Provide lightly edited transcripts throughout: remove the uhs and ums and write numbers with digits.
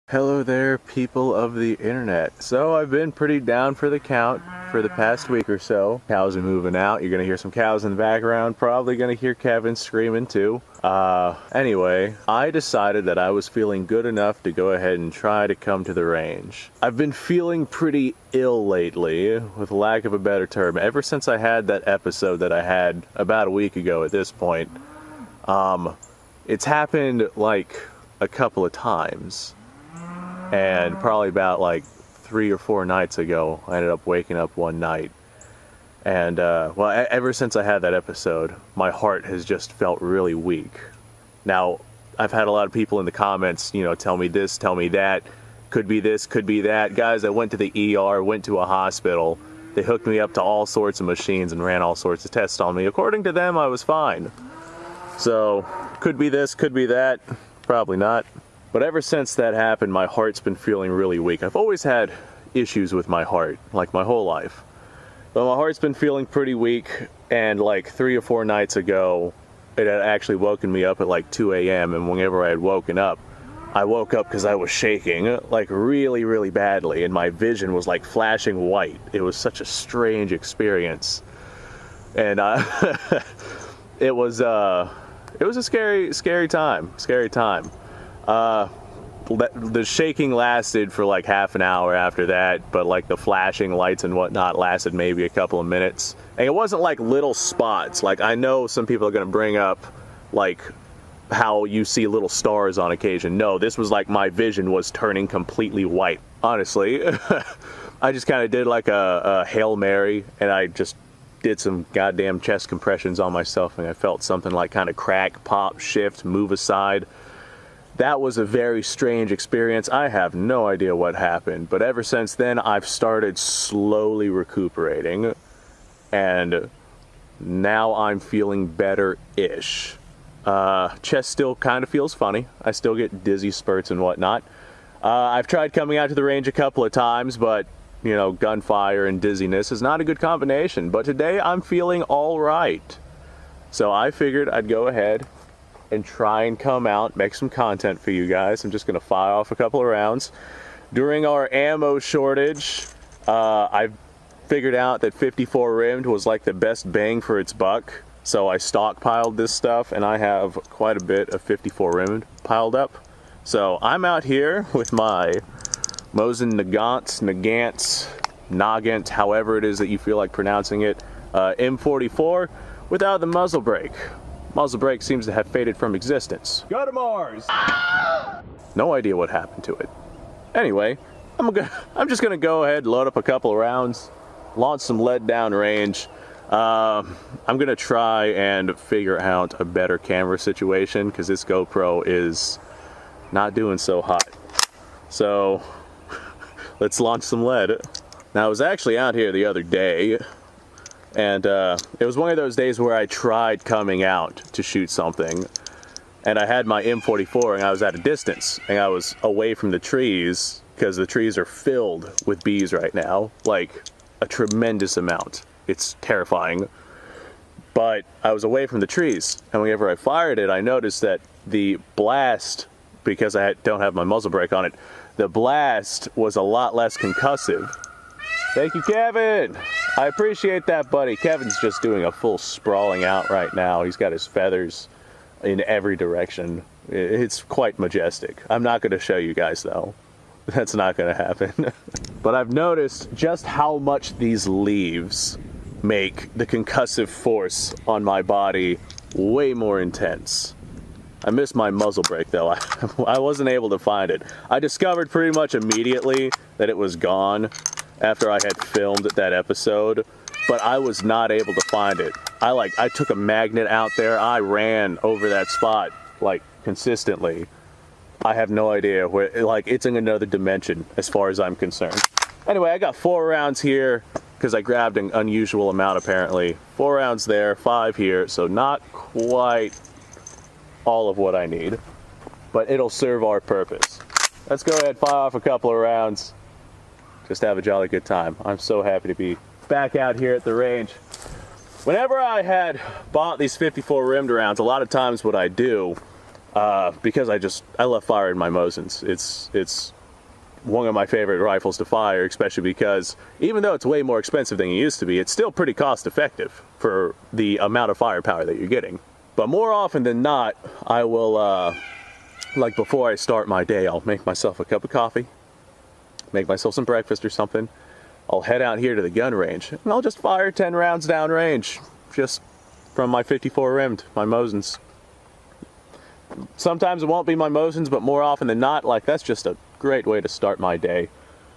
Hello there, people of the internet. So I've been pretty down for the count for the past week or so. Cows are moving out. You're gonna hear some cows in the background. Probably gonna hear Kevin screaming too. Anyway, I decided that I was feeling good enough to go ahead and try to come to the range. I've been feeling pretty ill lately, with lack of a better term, ever since I had that episode that I had about a week ago at this point. It's happened like a couple of times. And probably about like 3 or 4 nights ago, I ended up waking up one night. And, well, ever since I had that episode, my heart has just felt really weak. Now, I've had a lot of people in the comments, you know, tell me this, tell me that. Could be this, could be that. Guys, I went to the ER, went to a hospital. They hooked me up to all sorts of machines and ran all sorts of tests on me. According to them, I was fine. So, could be this, could be that. Probably not. But ever since that happened, my heart's been feeling really weak. I've always had issues with my heart, like my whole life. But my heart's been feeling pretty weak, and like 3 or 4 nights ago, it had actually woken me up at like 2 a.m. And whenever I had woken up, I woke up because I was shaking, like really, really badly, and my vision was like flashing white. It was such a strange experience. And it was a scary time. The shaking lasted for like half an hour after that, but like the flashing lights and whatnot lasted maybe a couple of minutes. And it wasn't like little spots. Like, I know some people are going to bring up like how you see little stars on occasion. No, this was like my vision was turning completely white. Honestly, I just kind of did like a Hail Mary, and I just did some goddamn chest compressions on myself, and I felt something like kind of crack, pop, shift, move aside. That was a very strange experience. I have no idea what happened, but ever since then, I've started slowly recuperating, and now I'm feeling better-ish. Chest still kind of feels funny. I still get dizzy spurts and whatnot. I've tried coming out to the range a couple of times, but, you know, gunfire and dizziness is not a good combination. But today, I'm feeling all right. So I figured I'd go ahead and try and come out, make some content for you guys. I'm just gonna fire off a couple of rounds. During our ammo shortage, I figured out that 54 rimmed was like the best bang for its buck. So I stockpiled this stuff, and I have quite a bit of 54 rimmed piled up. So I'm out here with my Mosin-Nagant, however it is that you feel like pronouncing it, M44 without the muzzle brake. Muzzle brake seems to have faded from existence. Go to Mars! No idea what happened to it. Anyway, I'm just gonna go ahead, load up a couple of rounds, launch some lead down range. I'm gonna try and figure out a better camera situation, because this GoPro is not doing so hot. So, let's launch some lead. Now, I was actually out here the other day, and it was one of those days where I tried coming out to shoot something, and I had my M44 and I was at a distance, and I was away from the trees, because the trees are filled with bees right now, like a tremendous amount. It's terrifying. But I was away from the trees, and whenever I fired it, I noticed that the blast, because I don't have my muzzle brake on it, the blast was a lot less concussive. Thank you, Kevin! I appreciate that, buddy. Kevin's just doing a full sprawling out right now. He's got his feathers in every direction. It's quite majestic. I'm not going to show you guys, though. That's not going to happen. But I've noticed just how much these leaves make the concussive force on my body way more intense. I missed my muzzle brake, though. I wasn't able to find it. I discovered pretty much immediately that it was gone after I had filmed that episode, but I was not able to find it. I took a magnet out there, I ran over that spot, like, consistently. I have no idea where, like, it's in another dimension as far as I'm concerned. Anyway, I got 4 rounds here, because I grabbed an unusual amount apparently. 4 rounds there, 5 here, so not quite all of what I need, but it'll serve our purpose. Let's go ahead, fire off a couple of rounds. Just have a jolly good time. I'm so happy to be back out here at the range. Whenever I had bought these 54 rimmed rounds, a lot of times what I do because I love firing my Mosins. It's one of my favorite rifles to fire, especially because even though it's way more expensive than it used to be, it's still pretty cost effective for the amount of firepower that you're getting. But more often than not, I will, like before I start my day, I'll make myself a cup of coffee, make myself some breakfast or something. I'll head out here to the gun range, and I'll just fire 10 rounds downrange, just from my 54 rimmed, my Mosins. Sometimes it won't be my Mosins, but more often than not, like, that's just a great way to start my day.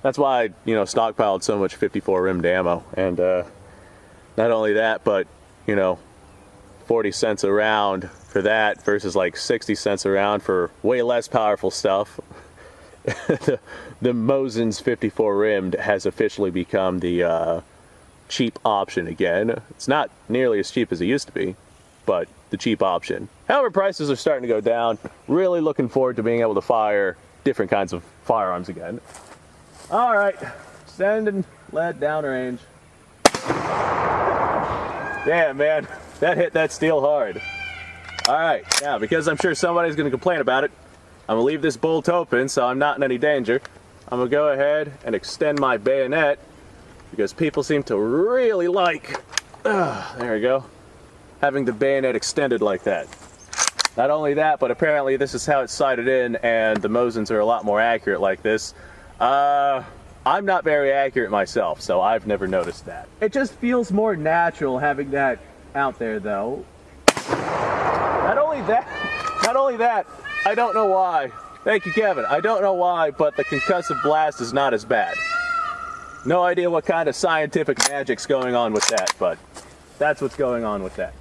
That's why I, you know, stockpiled so much 54 rimmed ammo. And not only that, but, you know, 40 cents a round for that versus like 60 cents a round for way less powerful stuff. the Mosin's 54 rimmed has officially become the cheap option again. It's not nearly as cheap as it used to be, but the cheap option. However, prices are starting to go down. Really looking forward to being able to fire different kinds of firearms again. All right, sending lead downrange. Damn, man, that hit that steel hard. All right, now, because I'm sure somebody's gonna complain about it, I'm gonna leave this bolt open so I'm not in any danger. I'm gonna go ahead and extend my bayonet because people seem to really like, there we go, having the bayonet extended like that. Not only that, but apparently this is how it's sighted in, and the Mosins are a lot more accurate like this. I'm not very accurate myself, so I've never noticed that. It just feels more natural having that out there, though. Not only that, I don't know why. Thank you, Kevin. I don't know why, but the concussive blast is not as bad. No idea what kind of scientific magic's going on with that, but that's what's going on with that.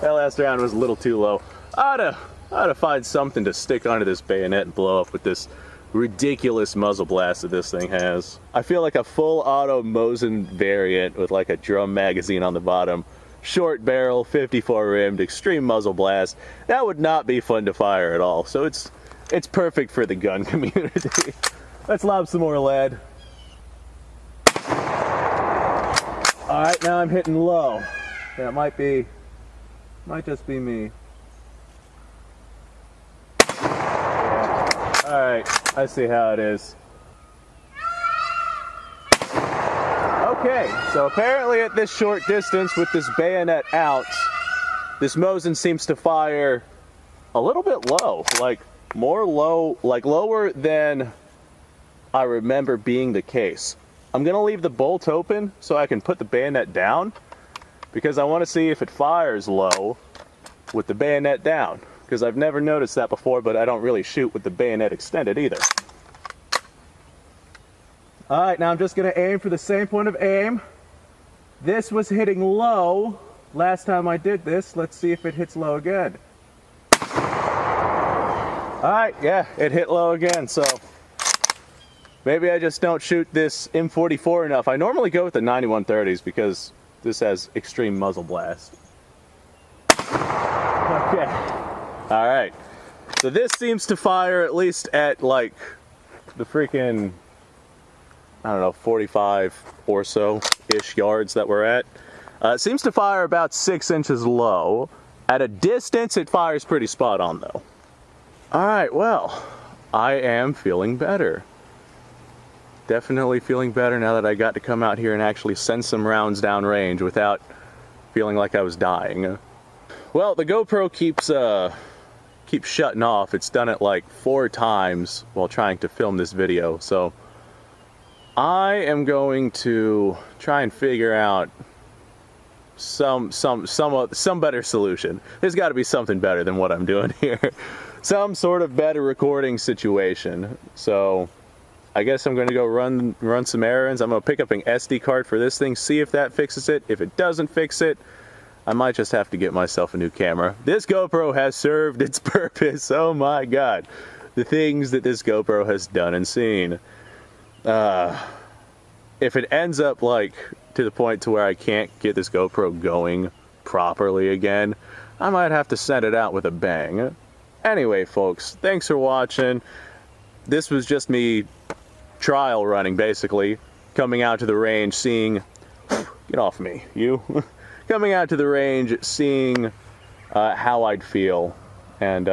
That last round was a little too low. I ought to find something to stick onto this bayonet and blow up with this ridiculous muzzle blast that this thing has. I feel like a full auto Mosin variant with like a drum magazine on the bottom, short barrel, 54 rimmed, extreme muzzle blast. That would not be fun to fire at all. So it's perfect for the gun community. Let's lob some more lead. All right, now I'm hitting low. That might just be me. Yeah. All right, I see how it is. Okay, so apparently at this short distance with this bayonet out, this Mosin seems to fire a little bit low, like more low, like lower than I remember being the case. I'm gonna leave the bolt open so I can put the bayonet down, because I want to see if it fires low with the bayonet down, because I've never noticed that before, but I don't really shoot with the bayonet extended either. All right, now I'm just going to aim for the same point of aim. This was hitting low last time I did this. Let's see if it hits low again. All right, yeah, it hit low again, so maybe I just don't shoot this M44 enough. I normally go with the 9130s because this has extreme muzzle blast. Okay. All right. So this seems to fire at least at like the freaking, I don't know, 45 or so-ish yards that we're at. It seems to fire about 6 inches low. At a distance, it fires pretty spot on though. All right, well, I am feeling better. Definitely feeling better now that I got to come out here and actually send some rounds downrange without feeling like I was dying. Well, the GoPro keeps shutting off. It's done it like 4 times while trying to film this video, so I am going to try and figure out some better solution. There's got to be something better than what I'm doing here. Some sort of better recording situation. So I guess I'm going to go run some errands. I'm going to pick up an SD card for this thing, see if that fixes it. If it doesn't fix it, I might just have to get myself a new camera. This GoPro has served its purpose. Oh my God. The things that this GoPro has done and seen. If it ends up like to the point to where I can't get this GoPro going properly again, I might have to send it out with a bang. Anyway, folks, thanks for watching. This was just me trial running, basically. Coming out to the range, seeing... Get off me, you. Coming out to the range, seeing how I'd feel. And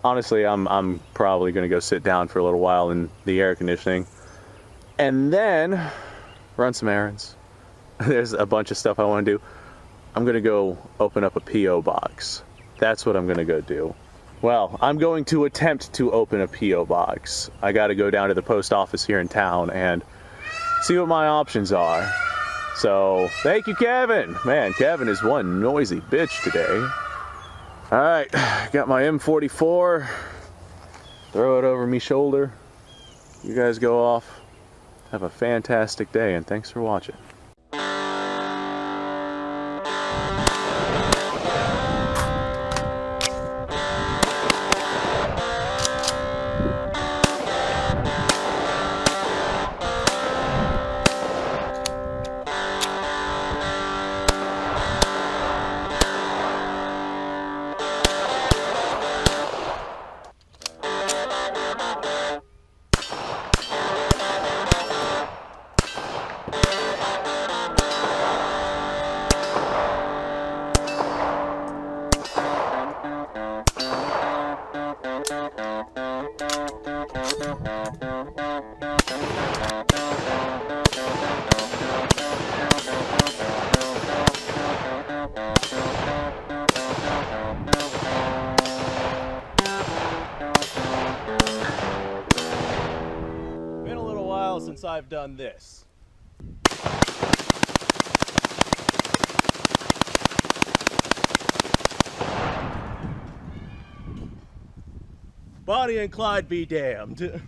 honestly, I'm probably gonna go sit down for a little while in the air conditioning and then run some errands. There's a bunch of stuff I want to do. I'm gonna go open up a P.O. box. That's what I'm gonna go do. Well, I'm going to attempt to open a P.O. box. I gotta go down to the post office here in town and see what my options are. So, thank you, Kevin. Man, Kevin is one noisy bitch today. All right, got my M44. Throw it over me shoulder. You guys go off. Have a fantastic day, and thanks for watching. Been a little while since I've done this. Bonnie and Clyde be damned.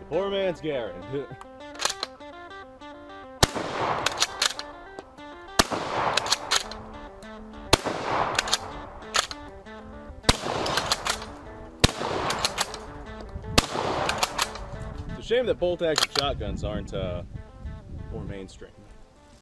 Poor man's Garen. It's a shame that bolt-action shotguns aren't more mainstream.